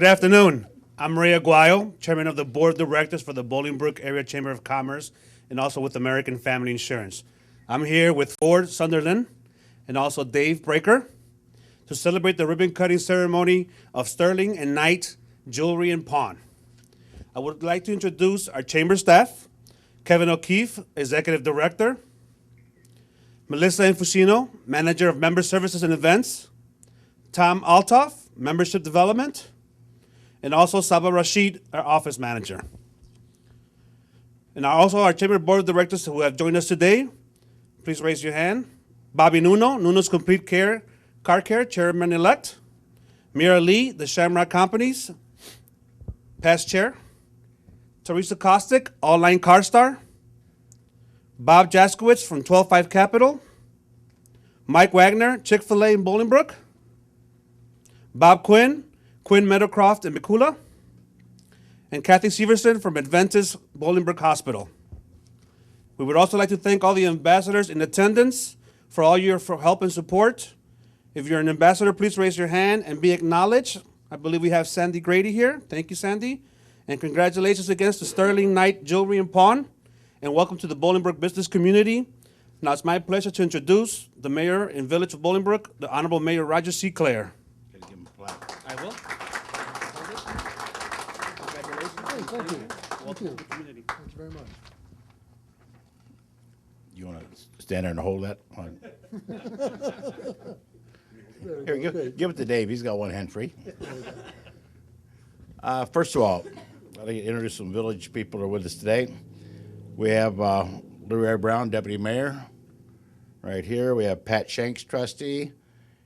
Good afternoon. I'm Ray Aguayo, Chairman of the Board of Directors for the Bolingbrook Area Chamber of Commerce and also with American Family Insurance. I'm here with Ford Sunderland and also Dave Breaker to celebrate the ribbon cutting ceremony of Sterling and Knight Jewelry and Pawn. I would like to introduce our chamber staff, Kevin O'Keefe, Executive Director, Melissa Infusino, Manager of Member Services and Events, Tom Altoff, Membership Development, and also Saba Rashid, our Office Manager. And also our Chamber Board of Directors who have joined us today. Please raise your hand. Bobby Nuno, Nuno's Complete Care, Car Care, Chairman-elect. Mira Lee, the Shamrock Companies, past chair. Teresa Kostick, All-Line Car Star. Bob Jaskowitz from 12-5 Capital. Mike Wagner, Chick-fil-A in Bolingbrook. Bob Quinn, Quinn Meadowcroft in Mikula. And Kathy Severson from Adventist Bolingbrook Hospital. We would also like to thank all the ambassadors in attendance for all your help and support. If you're an ambassador, please raise your hand and be acknowledged. I believe we have Sandy Grady here. Thank you, Sandy. And congratulations against the Sterling Knight Jewelry and Pawn. And welcome to the Bolingbrook business community. Now it's my pleasure to introduce the mayor and village of Bolingbrook, the Honorable Mayor Roger C. Clare. Gotta give him a plaque. I will. Congratulations. Thank you. Welcome to the community. Thank you very much. You want to stand there and hold that? Here, give it to Dave. He's got one hand free. First of all, I'd like to introduce some village people who are with us today. We have Leroy Brown, Deputy Mayor, right here. We have Pat Shanks, Trustee,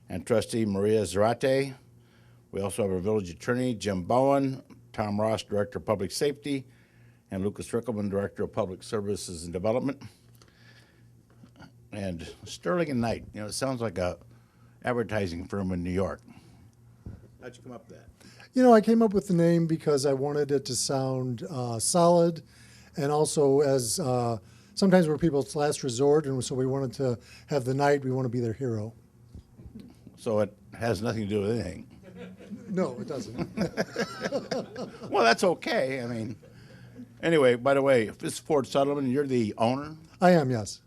and Trustee Maria Zarate. We also have our village attorney, Jim Bowen, Tom Ross, Director of Public Safety, and Lucas Rickelman, Director of Public Services and Development. And Sterling and Knight, you know, it sounds like a advertising firm in New York. How'd you come up with that? You know, I came up with the name because I wanted it to sound solid, and also as sometimes we're people's last resort, and so we wanted to have the knight. We want to be their hero. So it has nothing to do with anything. No, it doesn't. Well, that's okay. I mean, anyway, by the way, this is Ford Sutherland. You're the owner? I am, yes.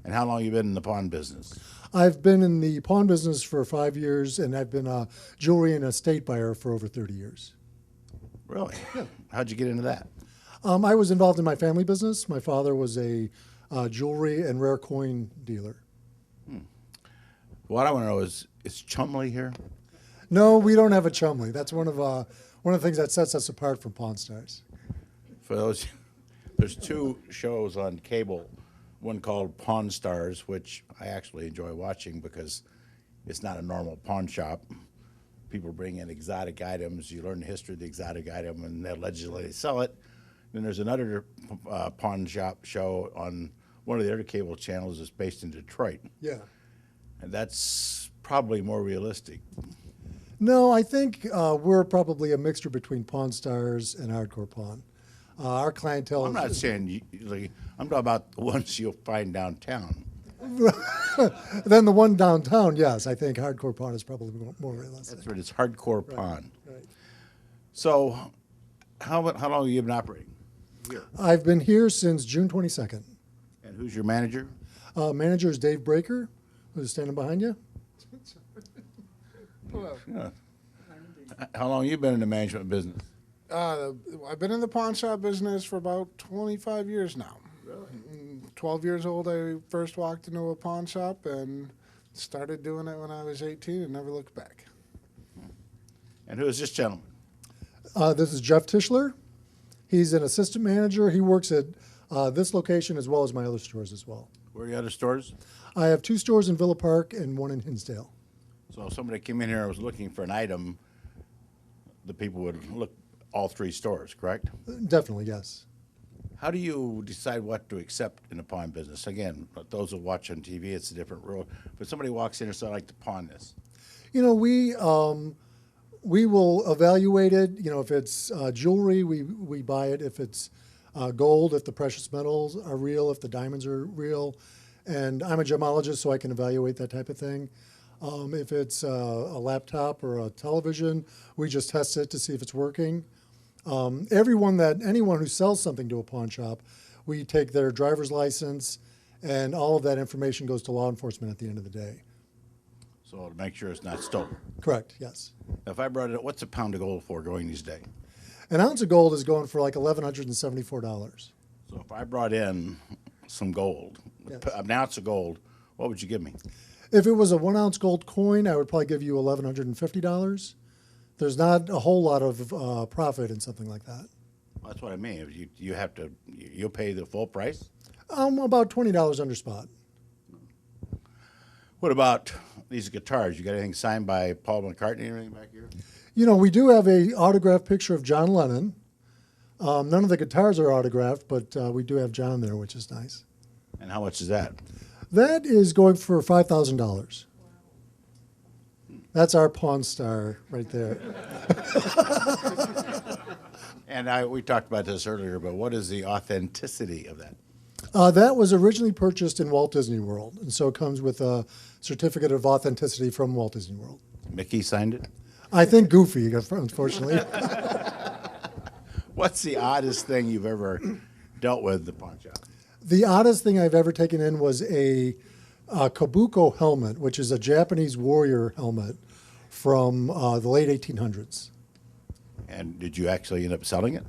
And how long you been in the pawn business? I've been in the pawn business for 5 years, and I've been a jewelry and estate buyer for over 30 years. Really? Yeah. How'd you get into that? I was involved in my family business. My father was a jewelry and rare coin dealer. What I want to know is Chumley here? No, we don't have a Chumley. That's one of the things that sets us apart from Pawn Stars. For those, there's two shows on cable, one called Pawn Stars, which I actually enjoy watching because it's not a normal pawn shop. People bring in exotic items. You learn the history of the exotic item, and allegedly they sell it. Then there's another pawn shop show on one of the other cable channels that's based in Detroit. Yeah. And that's probably more realistic. No, I think we're probably a mixture between Pawn Stars and Hardcore Pawn. Our clientele. I'm not saying like, I'm talking about the ones you'll find downtown. Then the one downtown, yes, I think Hardcore Pawn is probably more realistic. That's right. It's hardcore pawn. Right. So, how long have you been operating here? I've been here since June 22nd. And who's your manager? Manager is Dave Breaker, who's standing behind you. Hello. Yeah. How long have you been in the management business? I've been in the pawn shop business for about 25 years now. Really? 12 years old, I first walked into a pawn shop and started doing it when I was 18 and never looked back. And who is this gentleman? This is Jeff Tischler. He's an assistant manager. He works at this location as well as my other stores as well. Where are your other stores? I have 2 stores in Villa Park and 1 in Hinsdale. So if somebody came in here and was looking for an item, the people would look all 3 stores, correct? Definitely, yes. How do you decide what to accept in the pawn business? Again, those who watch on TV, it's a different world. But somebody walks in and says, I'd like to pawn this. You know, we will evaluate it. You know, if it's jewelry, we buy it. If it's gold, if the precious metals are real, if the diamonds are real. And I'm a gemologist, so I can evaluate that type of thing. If it's a laptop or a television, we just test it to see if it's working. Anyone who sells something to a pawn shop, we take their driver's license, and all of that information goes to law enforcement at the end of the day. So to make sure it's not stolen. Correct, yes. If I brought it, what's a pound of gold for going these days? An ounce of gold is going for like $1,174. So if I brought in some gold, Yes. an ounce of gold, what would you give me? If it was a 1 ounce gold coin, I would probably give you $1,150. There's not a whole lot of profit in something like that. That's what I mean. If you have to, you'll pay the full price? About $20 under spot. What about these guitars? You got anything signed by Paul McCartney or anything back here? You know, we do have a autographed picture of John Lennon. None of the guitars are autographed, but we do have John there, which is nice. And how much is that? That is going for $5,000. That's our Pawn Star right there. And we talked about this earlier, but what is the authenticity of that? That was originally purchased in Walt Disney World, and so it comes with a certificate of authenticity from Walt Disney World. Mickey signed it? I think Goofy, unfortunately. What's the oddest thing you've ever dealt with at the pawn shop? The oddest thing I've ever taken in was a kabuko helmet, which is a Japanese warrior helmet from the late 1800s. And did you actually end up selling it?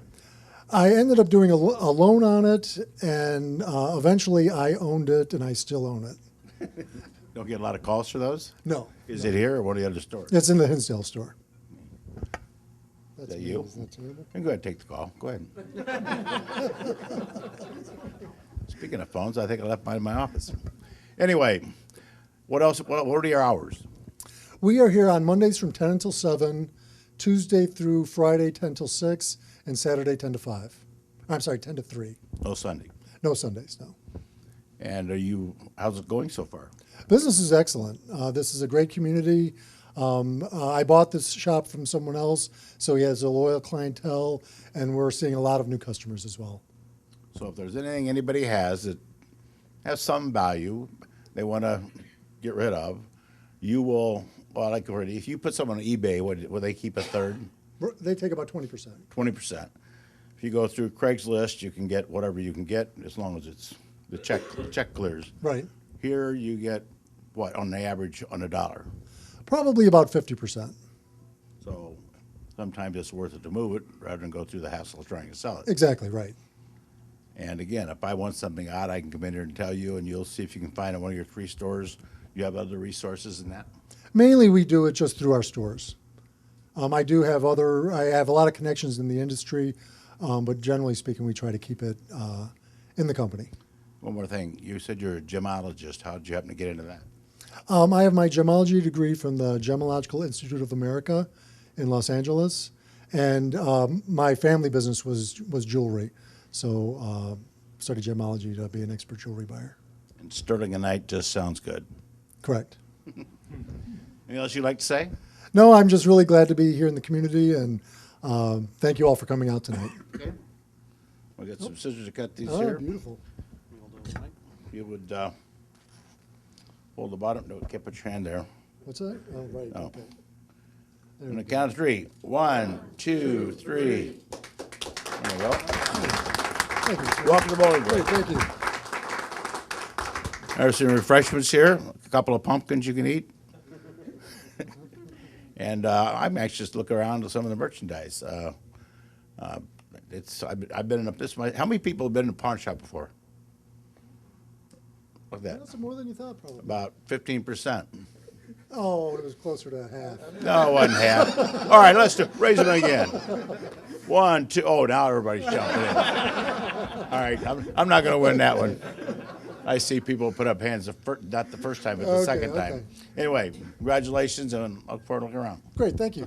I ended up doing a loan on it, and eventually I owned it, and I still own it. Don't get a lot of calls for those? No. Is it here or one of the other stores? It's in the Hinsdale store. Is that you? Isn't that terrible? Go ahead and take the call. Go ahead. Speaking of phones, I think I left mine in my office. Anyway, what else? What are your hours? We are here on Mondays from 10 until 7, Tuesday through Friday 10 till 6, and Saturday 10 to 5. I'm sorry, 10 to 3. No Sunday. No Sundays, no. And how's it going so far? Business is excellent. This is a great community. I bought this shop from someone else, so he has a loyal clientele, and we're seeing a lot of new customers as well. So if there's anything anybody has that has some value they want to get rid of, you will, well, like already, if you put someone on eBay, will they keep a third? They take about 20%. 20%. If you go through Craigslist, you can get whatever you can get as long as it's the check clears. Right. Here you get what on the average on $1. Probably about 50%. So sometimes it's worth it to move it rather than go through the hassle of trying to sell it. Exactly, right. And again, if I want something odd, I can come in here and tell you, and you'll see if you can find it in one of your 3 stores. You have other resources in that? Mainly we do it just through our stores. I have a lot of connections in the industry, but generally speaking, we try to keep it in the company. One more thing. You said you're a gemologist. How did you happen to get into that? I have my gemology degree from the Gemological Institute of America in Los Angeles, and my family business was jewelry, so studied gemology to be an expert jewelry buyer. And sterlingite just sounds good. Correct. Anything else you'd like to say? No, I'm just really glad to be here in the community, and thank you all for coming out tonight. Okay. We'll get some scissors to cut these Oh, here. beautiful. You would hold the bottom. No, can't put your hand there. What's that? Oh, right. Oh. Okay. On the count of 3. 1, 2, 3. There you go. Thank you, sir. Welcome to Bolingbrook. Great, thank you. There's some refreshments here. A couple of pumpkins you can eat. And I'm anxious to look around at some of the merchandise. I've been in how many people have been in a pawn shop before? Look at That's that. more than you thought, probably. About 15%. Oh, it was closer to half. No, it wasn't half. All right, let's raise it again. 1, 2. Oh, now everybody's jumping in. All right, I'm not going to win that one. I see people put up hands, not the first time, but the Okay, second okay. time. Anyway, congratulations, and I look forward to looking around. Great, thank you.